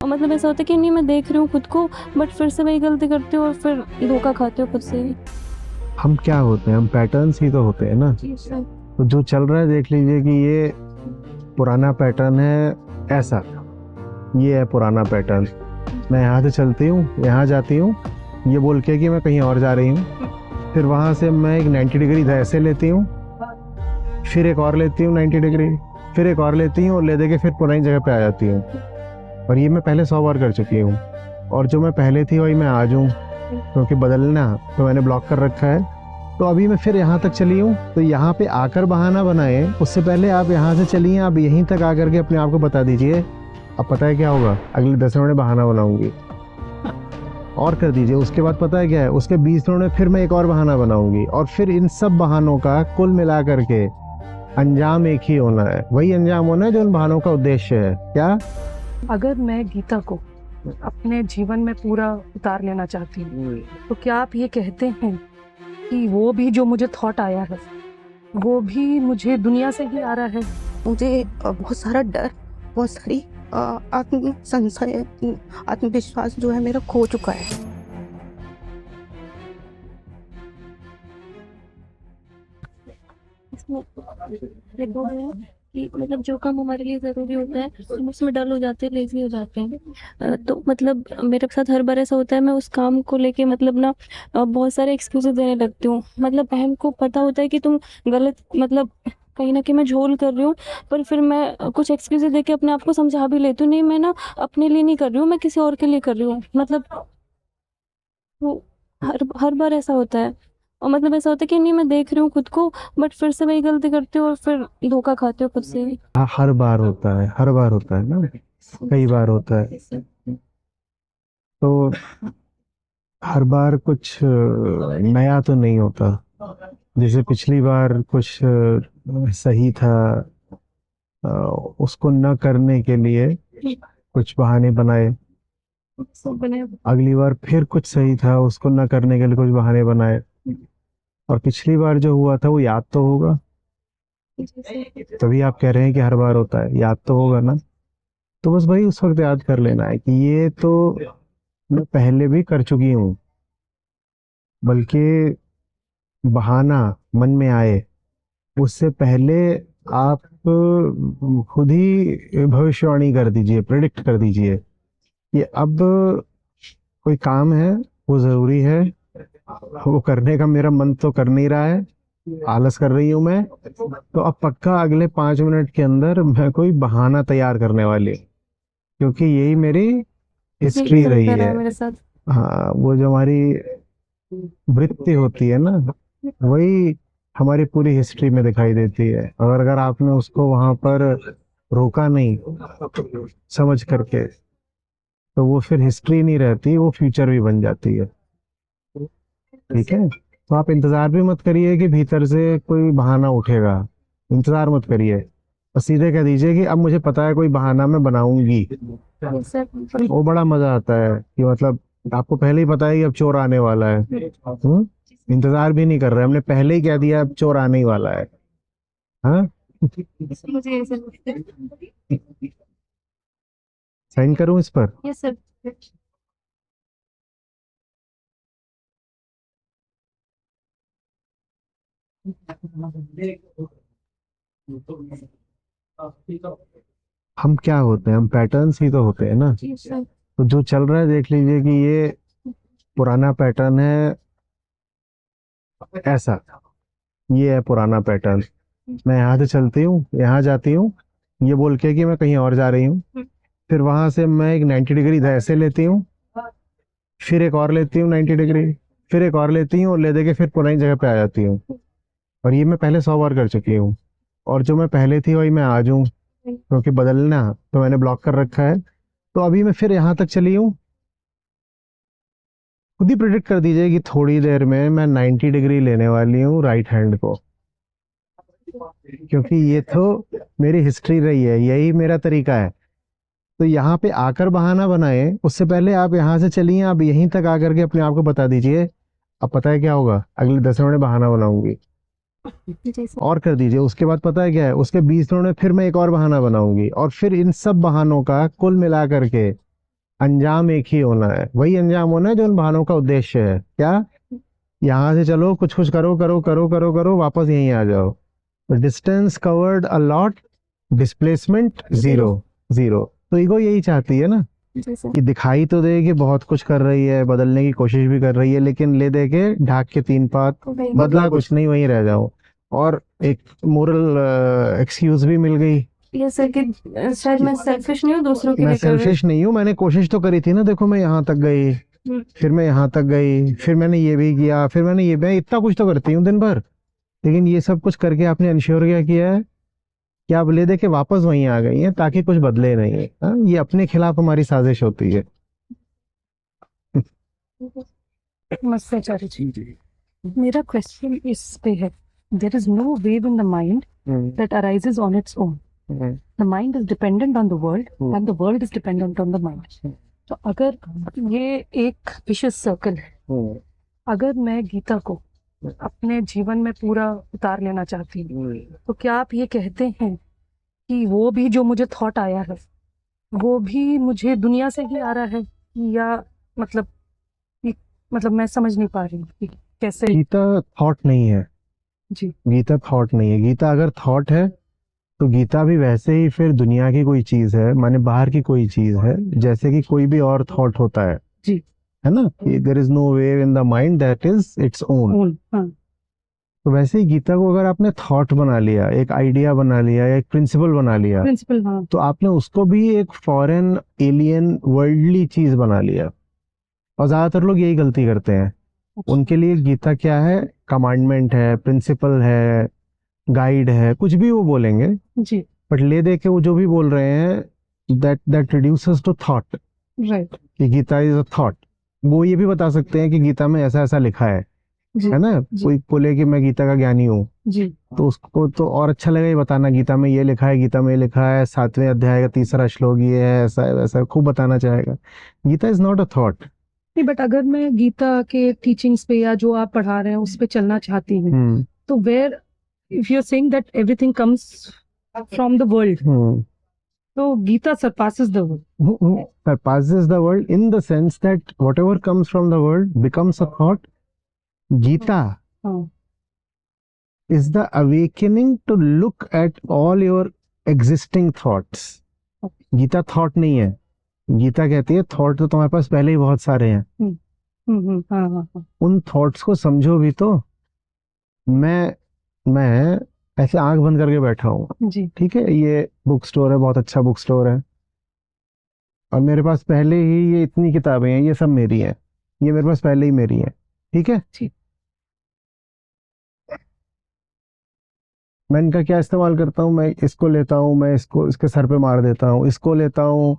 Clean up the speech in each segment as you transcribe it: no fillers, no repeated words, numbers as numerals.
और मतलब ऐसा होता है कि नहीं मैं देख रही हूँ खुद को, बट फिर से वही गलती करती हूँ और फिर धोखा खाते हो खुद से ही। हम क्या होते हैं, हम पैटर्न्स ही तो होते हैं ना। जी सर। तो जो चल रहा है देख लीजिए कि ये पुराना पैटर्न है, ऐसा ये है पुराना पैटर्न। मैं यहाँ से चलती हूँ, यहाँ जाती हूँ, ये बोल के कि मैं कहीं और जा रही हूँ। फिर वहाँ से मैं एक 90 डिग्री इधर ऐसे लेती हूँ, फिर एक और लेती हूँ 90 डिग्री, फिर एक और लेती हूँ और ले दे के फिर पुरानी जगह पे आ जाती हूँ। और ये मैं पहले 100 बार कर चुकी हूँ। और जो मैं पहले थी वही मैं आज हूँ, क्योंकि बदलना तो मैंने ब्लॉक कर रखा है। तो अभी मैं फिर यहाँ तक चली हूँ, तो यहाँ पे आकर बहाना बनाए उससे पहले आप यहाँ से चलिए, आप यहीं तक आकर के अपने आप को बता दीजिए। अब पता है क्या होगा, अगले 10 मिनट में बहाना बनाऊंगी और कर दीजिए। उसके बाद पता है क्या है, उसके 20 मिनट में फिर मैं एक और बहाना बनाऊंगी, और फिर इन सब बहानों का कुल मिला करके अंजाम एक ही होना है। वही अंजाम होना है जो उन बहानों का उद्देश्य है। क्या? अगर मैं गीता को अपने जीवन में पूरा उतार लेना चाहती हूँ, तो क्या आप ये कहते हैं कि वो भी जो मुझे थॉट आया है वो भी मुझे दुनिया से ही आ रहा है? मुझे बहुत सारा डर, बहुत सारी आत्म संशय, आत्मविश्वास जो है मेरा खो चुका है। देखो कि मतलब जो काम हमारे लिए जरूरी होता है हम उसमें डल हो जाते हैं, लेजी हो जाते हैं। तो मतलब मेरे साथ हर बार ऐसा होता है, मैं उस काम को लेके मतलब ना बहुत सारे एक्सक्यूजेस देने लगती हूँ। मतलब बहन को पता होता है कि तुम गलत, मतलब कहीं ना कहीं मैं झोल कर रही हूँ, पर फिर मैं कुछ एक्सक्यूजेस देके अपने आप को समझा भी लेती हूँ, नहीं मैं ना अपने लिए नहीं कर रही हूँ, मैं किसी और के लिए कर रही हूँ। मतलब वो हर हर बार ऐसा होता है। और मतलब ऐसा होता है कि नहीं मैं देख रही हूँ खुद को, बट फिर से वही गलती करती हूँ और फिर धोखा खाते हो खुद से ही। हर बार होता है, हर बार होता है ना, कई बार होता है। तो हर बार कुछ नया तो नहीं होता। जैसे पिछली बार कुछ सही था, उसको न करने के लिए कुछ बहाने बनाए। अगली बार फिर कुछ सही था, उसको न करने के लिए कुछ बहाने बनाए। और पिछली बार जो हुआ था वो याद तो होगा, तभी आप कह रहे हैं कि हर बार होता है। याद तो होगा ना, तो बस भाई उस वक्त याद कर लेना है कि ये तो मैं पहले भी कर चुकी हूँ। बल्कि बहाना मन में आए उससे पहले आप खुद ही भविष्यवाणी कर दीजिए, प्रेडिक्ट कर दीजिए कि अब कोई काम है, वो जरूरी है, वो करने का मेरा मन तो कर नहीं रहा है, आलस कर रही हूँ मैं। तो अब पक्का अगले 5 मिनट के अंदर मैं कोई बहाना तैयार करने वाली हूँ, क्योंकि यही मेरी हिस्ट्री रही चलता रहा है। मेरे साथ। हाँ, वो जो हमारी वृत्ति होती है ना, वही हमारी पूरी हिस्ट्री में दिखाई देती है। और अगर आपने उसको वहां पर रोका नहीं समझ करके, तो वो फिर हिस्ट्री नहीं रहती, वो फ्यूचर भी बन जाती है। ठीक है, तो आप इंतजार भी मत करिए कि भीतर से कोई बहाना उठेगा। इंतजार मत करिए, बस सीधे कह दीजिए कि अब मुझे पता है कोई बहाना मैं बनाऊंगी। ये सब वो बड़ा मजा आता है कि मतलब आपको पहले ही पता है कि अब चोर आने वाला है। इंतजार भी नहीं कर रहे, हमने पहले ही कह दिया अब चोर आने ही वाला है। हाँ, मुझे ऐसे साइन करूं इस पर? ये सब हम क्या होते हैं, हम पैटर्न्स ही तो होते हैं ना। ये सब तो जो चल रहा है देख लीजिए कि ये पुराना पैटर्न है, ऐसा ये है पुराना पैटर्न। मैं यहाँ से चलती हूँ, यहाँ जाती हूँ, ये बोल के कि मैं कहीं और जा रही हूँ। फिर वहां से मैं एक 90 डिग्री इधर ऐसे लेती हूँ, फिर एक और लेती हूँ 90 डिग्री, फिर एक और लेती हूँ और ले दे के फिर पुरानी जगह पे आ जाती हूँ। और ये मैं पहले 100 बार कर चुकी हूँ। और जो मैं पहले थी वही मैं आज हूँ, क्योंकि बदलना तो मैंने ब्लॉक कर रखा है। तो अभी मैं फिर यहाँ तक चली हूँ। खुद ही प्रिडिक्ट कर दीजिए कि थोड़ी देर में मैं 90 डिग्री लेने वाली हूँ राइट हैंड को, क्योंकि ये तो मेरी हिस्ट्री रही है, यही मेरा तरीका है। तो यहाँ पे आकर बहाना बनाए, उससे पहले आप यहाँ से चलिए, आप यहीं तक आकर के अपने आप को बता दीजिए, अब पता है क्या होगा, अगले 10 मिनट में बहाना बनाऊंगी जैसे और कर दीजिए। उसके बाद पता है क्या है, उसके 20 मिनट में फिर मैं एक और बहाना बनाऊंगी, और फिर इन सब बहानों का कुल मिला करके अंजाम एक ही होना है। वही अंजाम होना है जो उन बहानों का उद्देश्य है। क्या? यहाँ से चलो, कुछ कुछ करो करो करो करो करो, वापस यहीं आ जाओ। Distance covered a lot, displacement zero zero. तो ईगो यही चाहती है ना जैसे कि दिखाई तो दे कि बहुत कुछ कर रही है, बदलने की कोशिश भी कर रही है, लेकिन ले दे के ढाक के 3 पात, बदला कुछ नहीं, वहीं रह जाऊं। और एक मोरल एक्सक्यूज भी मिल गई। ये सर कि शायद मैं सेल्फिश नहीं हूँ, दूसरों के मैं लिए कर रही सेल्फिश नहीं हूँ, मैंने कोशिश तो करी थी ना, देखो मैं यहाँ तक गई, फिर मैं यहाँ तक गई, फिर मैंने ये भी किया, फिर मैंने ये भी, इतना कुछ तो करती हूँ दिन भर, लेकिन ये सब कुछ करके आपने इंश्योर क्या किया है कि आप ले दे के वापस वहीं आ गई हैं ताकि कुछ बदले नहीं। हाँ, ये अपने खिलाफ हमारी साजिश होती है। नमस्ते आचार्य जी। मेरा क्वेश्चन इस पे है, there is no wave in the mind that arises on its own. The mind is dependent on the world and the world is dependent on the mind. तो अगर ये एक vicious circle है, अगर मैं गीता को अपने जीवन में पूरा उतार लेना चाहती हूँ, तो क्या आप ये कहते हैं कि वो भी जो मुझे थॉट आया है वो भी मुझे दुनिया से ही आ रहा है, या मतलब मैं समझ नहीं पा रही हूँ कि कैसे। गीता थॉट नहीं है जी गीता थॉट नहीं है। गीता अगर थॉट है तो गीता भी वैसे ही फिर दुनिया की कोई चीज है, माने बाहर की कोई चीज है, जैसे कि कोई भी और थॉट होता है। जी है ना, there is no wave in the mind that is its own. हाँ तो वैसे ही गीता को अगर आपने थॉट बना लिया, एक आइडिया बना लिया, या एक प्रिंसिपल बना लिया, प्रिंसिपल, हाँ तो आपने उसको भी एक फॉरेन, एलियन, वर्ल्डली चीज बना लिया। और ज्यादातर लोग यही गलती करते हैं। उनके लिए गीता क्या है? कमांडमेंट है, प्रिंसिपल है, गाइड है, कुछ भी वो बोलेंगे, जी बट ले दे के वो जो भी बोल रहे हैं that reduces to thought, right कि गीता इज अ थॉट। वो ये भी बता सकते हैं कि गीता में ऐसा ऐसा लिखा है जी ना। जी। कोई बोले कि मैं गीता का ज्ञानी हूँ, जी तो उसको तो और अच्छा लगेगा बताना, गीता में ये लिखा है, गीता में ये लिखा है, 7वें अध्याय का 3रा श्लोक ये है, ऐसा है वैसा है, खूब बताना चाहेगा। Gita is not a thought. नहीं, बट अगर मैं गीता के टीचिंग्स पे या जो आप पढ़ा रहे हैं उस पे चलना चाहती हूँ, तो where if you are saying that everything comes from the world, तो Gita surpasses the world. surpasses the world in the sense that whatever comes from the world becomes a thought. Gita हाँ is the awakening to look at all your existing thoughts. Gita thought नहीं है। गीता कहती है thought तो तुम्हारे पास पहले ही बहुत सारे हैं, हाँ हाँ हाँ उन थॉट्स को समझो भी तो। मैं ऐसे आंख बंद करके बैठा हूँ, जी ठीक है, ये बुक स्टोर है, बहुत अच्छा बुक स्टोर है, और मेरे पास पहले ही ये इतनी किताबें हैं, ये सब मेरी हैं, ये मेरे पास पहले ही मेरी हैं, ठीक है। ठीक। मैं इनका क्या इस्तेमाल करता हूँ? मैं इसको लेता हूँ, मैं इसको इसके सर पे मार देता हूँ, इसको लेता हूँ,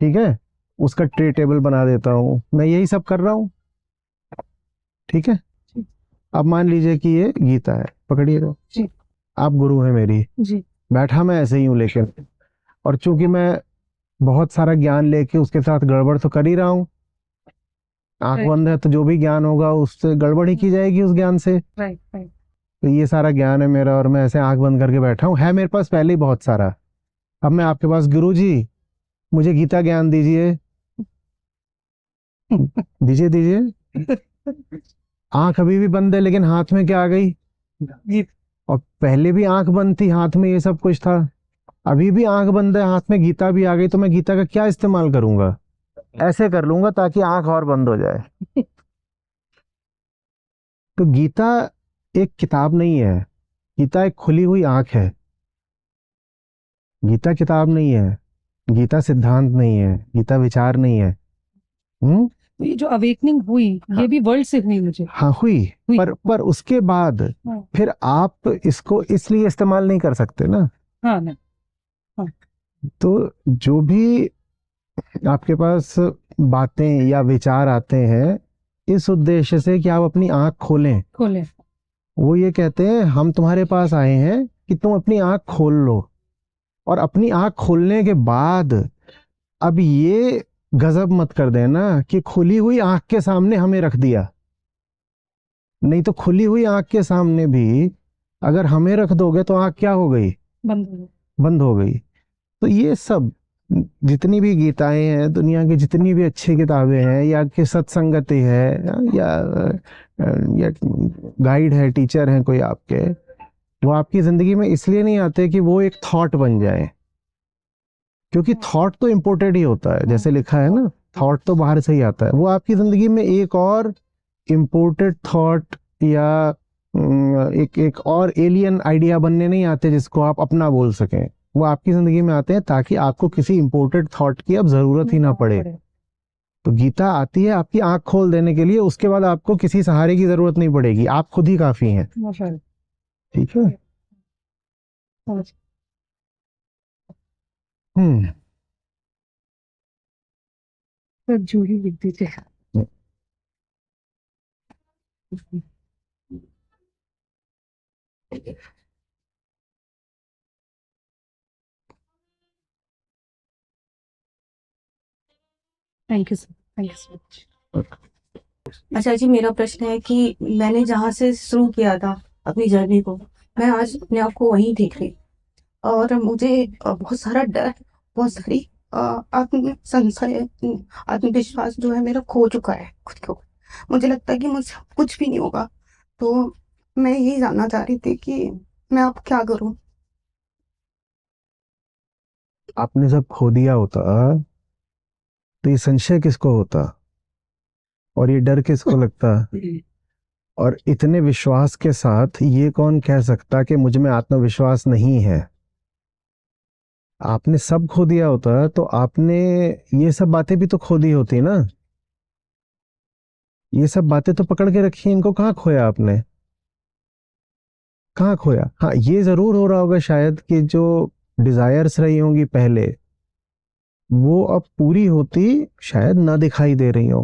ठीक है, उसका ट्रे टेबल बना देता हूँ, मैं यही सब कर रहा हूँ, ठीक है। अब मान लीजिए कि ये गीता है, पकड़िए तो, जी आप गुरु हैं मेरी, जी बैठा मैं ऐसे ही हूँ, लेकिन और चूंकि मैं बहुत सारा ज्ञान लेके उसके साथ गड़बड़ तो कर ही रहा हूँ, आंख Right. बंद है तो जो भी ज्ञान होगा उससे गड़बड़ ही की जाएगी उस ज्ञान से। राइट राइट तो ये सारा ज्ञान है मेरा, और मैं ऐसे आंख बंद करके बैठा हूँ, है मेरे पास पहले ही बहुत सारा। अब मैं आपके पास, गुरु जी मुझे गीता ज्ञान दीजिए, दीजिए दीजिए। आंख अभी भी बंद है, लेकिन हाथ में क्या आ गई? और पहले भी आंख बंद थी, हाथ में ये सब कुछ था, अभी भी आंख बंद है, हाथ में गीता भी आ गई, तो मैं गीता का क्या इस्तेमाल करूंगा? ऐसे कर लूंगा ताकि आंख और बंद हो जाए। तो गीता एक किताब नहीं है, गीता एक खुली हुई आंख है। गीता किताब नहीं है, गीता सिद्धांत नहीं है, गीता विचार नहीं है। तो ये जो अवेकनिंग हुई, ये भी वर्ल्ड से हुई मुझे। हाँ हुई, पर उसके बाद हाँ। फिर आप इसको इसलिए इस्तेमाल नहीं कर सकते ना। हाँ ना तो जो भी आपके पास बातें या विचार आते हैं, इस उद्देश्य से कि आप अपनी आंख खोलें, खोले। वो ये कहते हैं हम तुम्हारे पास आए हैं कि तुम अपनी आंख खोल लो, और अपनी आंख खोलने के बाद अब ये गजब मत कर देना कि खुली हुई आंख के सामने हमें रख दिया। नहीं तो खुली हुई आंख के सामने भी अगर हमें रख दोगे तो आंख क्या हो गई? बंद हो गई। तो ये सब जितनी भी गीताएं हैं, दुनिया की जितनी भी अच्छी किताबें हैं, या कि सत्संगति है, या गाइड है, टीचर हैं कोई आपके, वो आपकी जिंदगी में इसलिए नहीं आते कि वो एक थॉट बन जाए, क्योंकि थॉट तो इम्पोर्टेड ही होता है, जैसे लिखा है ना, थॉट तो बाहर से ही आता है। वो आपकी जिंदगी में एक और इम्पोर्टेड थॉट या एक और एलियन आइडिया बनने नहीं आते जिसको आप अपना बोल सकें। वो आपकी जिंदगी में आते हैं ताकि आपको किसी इम्पोर्टेड थॉट की अब जरूरत ही ना पड़े। तो गीता आती है आपकी आंख खोल देने के लिए, उसके बाद आपको किसी सहारे की जरूरत नहीं पड़ेगी, आप खुद ही काफी हैं। ठीक है। जूही लिख दीजिए। Thank you sir, thank you so much. अच्छा जी, मेरा प्रश्न है कि मैंने जहाँ से शुरू किया था अपनी जर्नी को, मैं आज अपने आप को वहीं देख रही, और मुझे बहुत सारा डर, बहुत सारी आत्म संशय, आत्मविश्वास जो है मेरा खो चुका है खुद को। मुझे लगता है कि मुझसे कुछ भी नहीं होगा। तो मैं यही जानना चाह रही थी कि मैं अब क्या करूं। आपने जब खो दिया होता तो ये संशय किसको होता और ये डर किसको लगता? और इतने विश्वास के साथ ये कौन कह सकता कि मुझ में आत्मविश्वास नहीं है? आपने सब खो दिया होता तो आपने ये सब बातें भी तो खो दी होती ना। ये सब बातें तो पकड़ के रखी, इनको कहाँ खोया आपने? कहाँ खोया? हाँ, ये जरूर हो रहा होगा शायद कि जो डिजायर्स रही होंगी पहले, वो अब पूरी होती शायद ना दिखाई दे रही हो।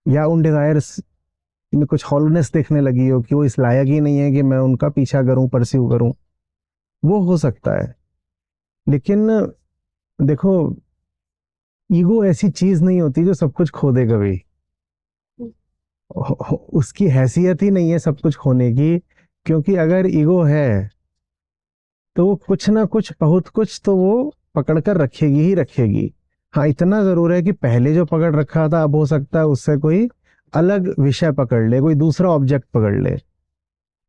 या उन डिजायर्स में कुछ हॉलोनेस देखने लगी हो कि वो इस लायक ही नहीं है कि मैं उनका पीछा करूं, परस्यू करूं। वो हो सकता है। लेकिन देखो, ईगो ऐसी चीज नहीं होती जो सब कुछ खो दे कभी। उसकी हैसियत ही नहीं है सब कुछ खोने की, क्योंकि अगर ईगो है तो वो कुछ ना कुछ, बहुत कुछ तो वो पकड़ कर रखेगी ही रखेगी। हाँ, इतना जरूर है कि पहले जो पकड़ रखा था अब हो सकता है उससे कोई अलग विषय पकड़ ले, कोई दूसरा ऑब्जेक्ट पकड़ ले।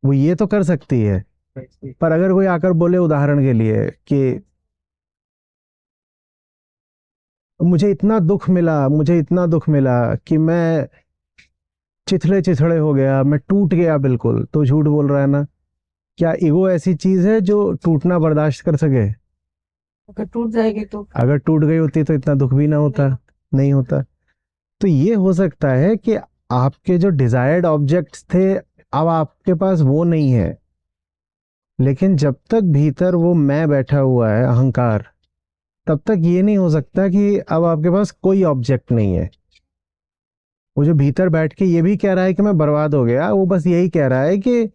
वो ये तो कर सकती है। पर अगर कोई आकर बोले उदाहरण के लिए कि मुझे इतना दुख मिला, मुझे इतना दुख मिला कि मैं चिथड़े चिथड़े हो गया, मैं टूट गया बिल्कुल, तो झूठ बोल रहा है ना। क्या ईगो ऐसी चीज है जो टूटना बर्दाश्त कर सके? अगर टूट जाएगी तो, अगर टूट गई होती तो इतना दुख भी ना होता, नहीं होता। तो ये हो सकता है कि आपके जो डिजायर्ड ऑब्जेक्ट्स थे अब आपके पास वो नहीं है, लेकिन जब तक भीतर वो मैं बैठा हुआ है, अहंकार, तब तक ये नहीं हो सकता कि अब आपके पास कोई ऑब्जेक्ट नहीं है। वो जो भीतर बैठ के ये भी कह रहा है कि मैं बर्बाद हो गया, वो बस यही कह रहा है कि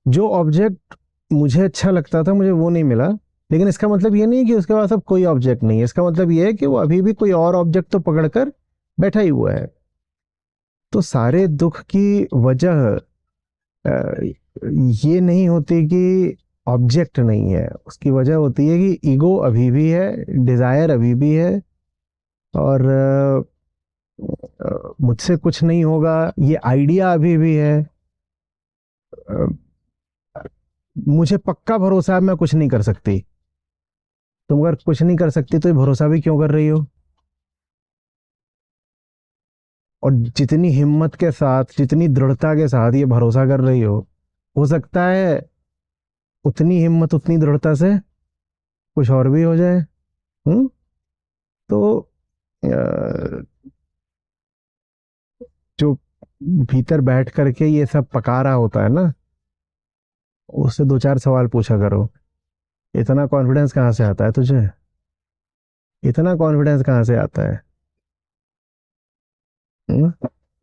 जो ऑब्जेक्ट मुझे अच्छा लगता था मुझे वो नहीं मिला। लेकिन इसका मतलब ये नहीं कि उसके पास अब कोई ऑब्जेक्ट नहीं है। इसका मतलब ये है कि वो अभी भी कोई और ऑब्जेक्ट तो पकड़कर बैठा ही हुआ है। तो सारे दुख की वजह ये नहीं होती कि ऑब्जेक्ट नहीं है, उसकी वजह होती है कि ईगो अभी भी है, डिजायर अभी भी है, और मुझसे कुछ नहीं होगा ये आइडिया अभी भी है। मुझे पक्का भरोसा है मैं कुछ नहीं कर सकती। तुम अगर कुछ नहीं कर सकती तो ये भरोसा भी क्यों कर रही हो? और जितनी हिम्मत के साथ, जितनी दृढ़ता के साथ ये भरोसा कर रही हो सकता है उतनी हिम्मत, उतनी दृढ़ता से कुछ और भी हो जाए। तो जो भीतर बैठ करके ये सब पका रहा होता है ना, उससे दो चार सवाल पूछा करो। इतना कॉन्फिडेंस कहाँ से आता है तुझे? इतना कॉन्फिडेंस कहाँ से आता है?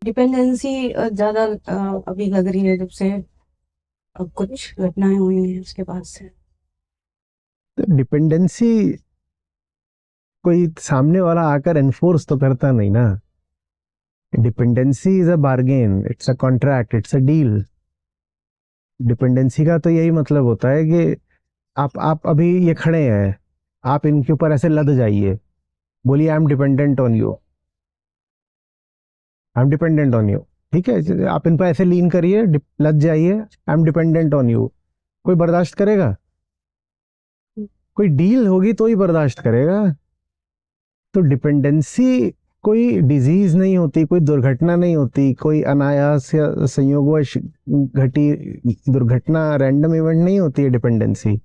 डिपेंडेंसी ज्यादा अभी लग रही है जब से कुछ घटनाएं हुई हैं उसके बाद से। डिपेंडेंसी कोई सामने वाला आकर एनफोर्स तो करता नहीं ना। Dependency is a bargain, it's a contract, it's a deal. Dependency का तो यही मतलब होता है कि आप अभी ये खड़े हैं, आप इनके ऊपर ऐसे लद जाइए, बोलिए I am dependent on you, I am dependent on you, ठीक है, आप इन पर ऐसे लीन करिए, लद जाइए, I am dependent on you. कोई बर्दाश्त करेगा? कोई डील होगी तो ही बर्दाश्त करेगा। तो डिपेंडेंसी कोई डिजीज नहीं होती, कोई दुर्घटना नहीं होती, कोई अनायास या संयोगवश घटी दुर्घटना, रैंडम इवेंट नहीं होती है डिपेंडेंसी।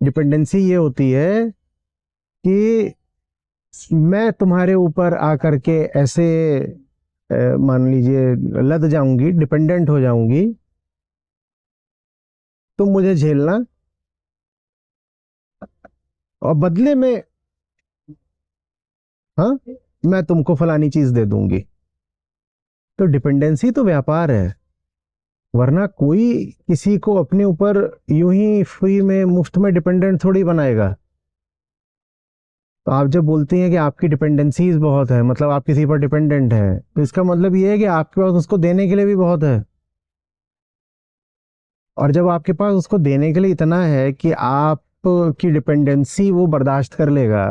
डिपेंडेंसी ये होती है कि मैं तुम्हारे ऊपर आकर के ऐसे मान लीजिए लद जाऊंगी, डिपेंडेंट हो जाऊंगी, तुम मुझे झेलना और बदले में हाँ मैं तुमको फलानी चीज दे दूंगी। तो डिपेंडेंसी तो व्यापार है, वरना कोई किसी को अपने ऊपर यूं ही फ्री में मुफ्त में डिपेंडेंट थोड़ी बनाएगा। तो आप जब बोलती हैं कि आपकी डिपेंडेंसीज बहुत है, मतलब आप किसी पर डिपेंडेंट हैं, तो इसका मतलब ये है कि आपके पास उसको देने के लिए भी बहुत है। और जब आपके पास उसको देने के लिए इतना है कि आपकी डिपेंडेंसी वो बर्दाश्त कर लेगा,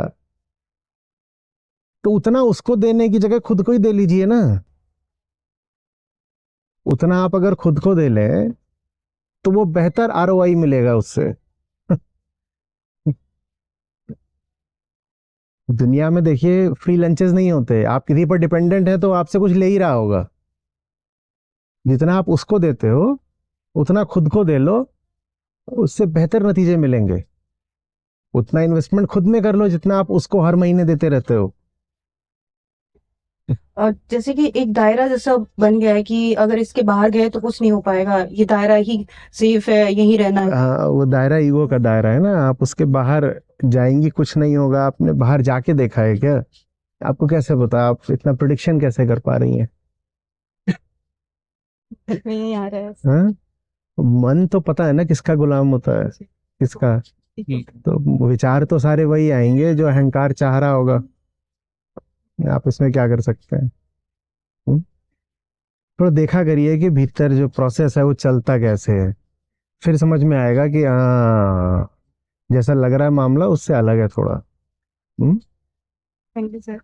तो उतना उसको देने की जगह खुद को ही दे लीजिए ना। उतना आप अगर खुद को दे लें तो वो बेहतर आरओआई मिलेगा उससे। दुनिया में देखिए फ्री लंचेस नहीं होते। आप किसी पर डिपेंडेंट है तो आपसे कुछ ले ही रहा होगा। जितना आप उसको देते हो उतना खुद को दे लो, उससे बेहतर नतीजे मिलेंगे। उतना इन्वेस्टमेंट खुद में कर लो जितना आप उसको हर महीने देते रहते हो। जैसे कि एक दायरा जैसा बन गया है कि अगर इसके बाहर गए तो कुछ नहीं हो पाएगा, ये दायरा ही सेफ है, यही रहना है। हाँ, वो दायरा ईगो का दायरा है ना। आप उसके बाहर जाएंगी कुछ नहीं होगा। आपने बाहर जाके देखा है क्या? आपको कैसे पता? आप इतना प्रिडिक्शन कैसे कर पा रही हैं? नहीं आ रहा है। हाँ? मन तो पता है ना किसका गुलाम होता है, किसका। तो विचार तो सारे वही आएंगे जो अहंकार चाह रहा होगा। आप इसमें क्या कर सकते हैं? हम्म? थोड़ा देखा करिए कि भीतर जो प्रोसेस है वो चलता कैसे है, फिर समझ में आएगा कि हाँ, जैसा लग रहा है मामला उससे अलग है थोड़ा। Thank you sir.